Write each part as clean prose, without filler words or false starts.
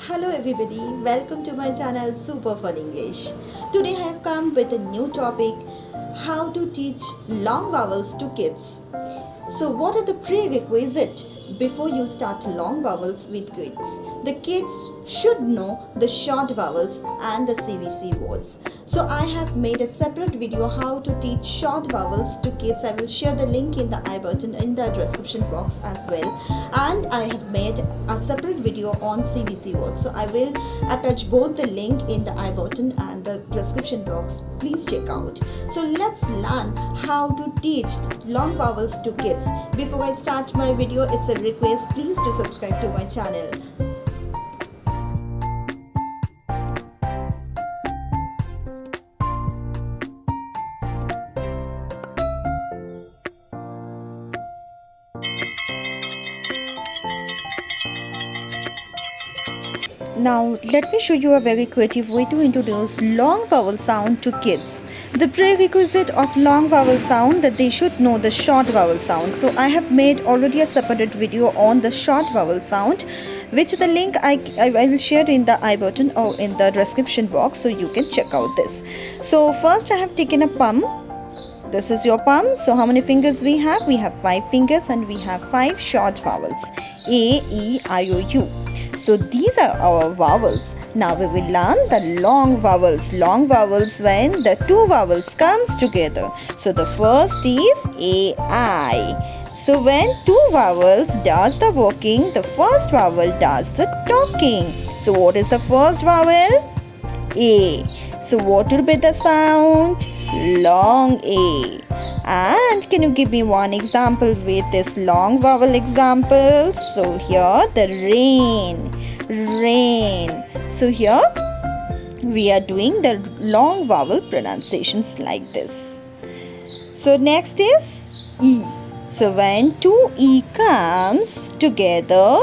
Hello everybody, welcome to my channel SuperfunEnglish. Today I have come with a new topic, how to teach long vowels to kids. So what are the prerequisites before you start long vowels with kids? The kids should know the short vowels and the CVC words. So I have made a separate video how to teach short vowels to kids. I will share the link in the I button in the description box as well. And I have made a separate video on CVC words. So I will attach both the link in the I button and the description box. Please check out. So let's learn how to teach long vowels to kids. Before I start my video, it's a request, please do subscribe to my channel. Now let me show you a very creative way to introduce long vowel sound to kids. The prerequisite of long vowel sound that they should know the short vowel sound. So I have made already a separate video on the short vowel sound, which the link I will share in the I button or in the description box, so you can check out this. So first I have taken a palm. This is your palm. So how many fingers we have? We have 5 fingers and we have 5 short vowels. A, E, I, O, U. So these are our vowels. Now we will learn the long vowels. Long vowels when the two vowels comes together. So the first is A, I. So when two vowels does the walking, the first vowel does the talking. So what is the first vowel? A. So what will be the sound? Long A. And can you give me one example with this long vowel example? So here the rain. So here we are doing the long vowel pronunciations like this. So next is E. So when two E comes together,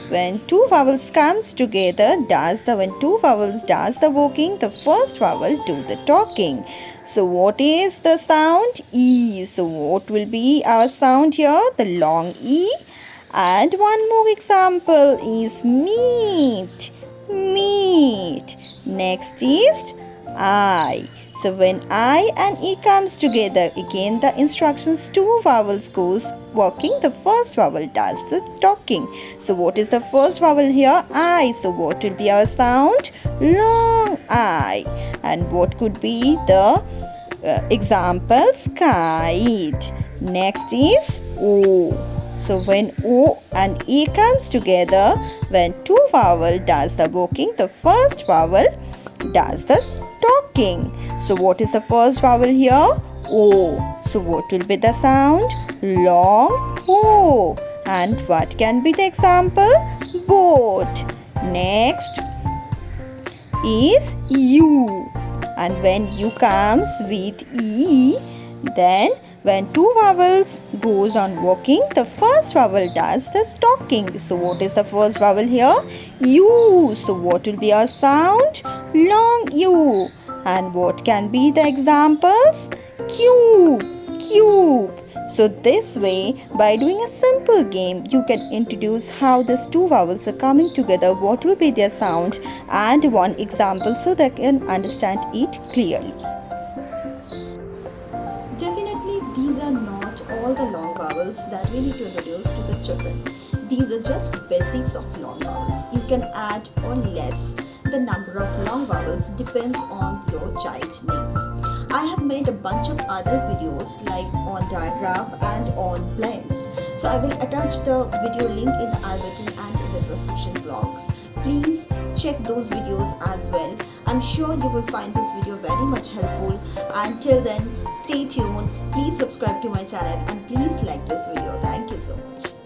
when two vowels comes together, when two vowels does the walking, the first vowel do the talking. So what is the sound? E. So what will be our sound here? The long E. And one more example is meat. Next is I. So when I and E comes together, again the instructions, two vowels goes walking, the first vowel does the talking. So what is the first vowel here? I. So what will be our sound? Long I. And what could be the examples? Kite. Next is O. So when O and E comes together, when two vowel does the walking, the first vowel does the talking. So what is the first vowel here? O. So what will be the sound? Long O. And what can be the example? Boat. Next is U. And when U comes with E, then when two vowels goes on walking, the first vowel does the talking. So what is the first vowel here? U. So what will be our sound? Long U. And what can be the examples? Cube. So this way, by doing a simple game, you can introduce how these two vowels are coming together, what will be their sound, and one example so they can understand it clearly. Definitely, these are not all the long vowels that we need to introduce to the children. These are just basics of long vowels. You can add or less the number of long vowels depends on your child's needs. I have made a bunch of other videos like on diagraph and on blends. So I will attach the video link in the I button and in the description box. Please check those videos as well. I'm sure you will find this video very much helpful. Until then, stay tuned. Please subscribe to my channel and please like this video. Thank you so much.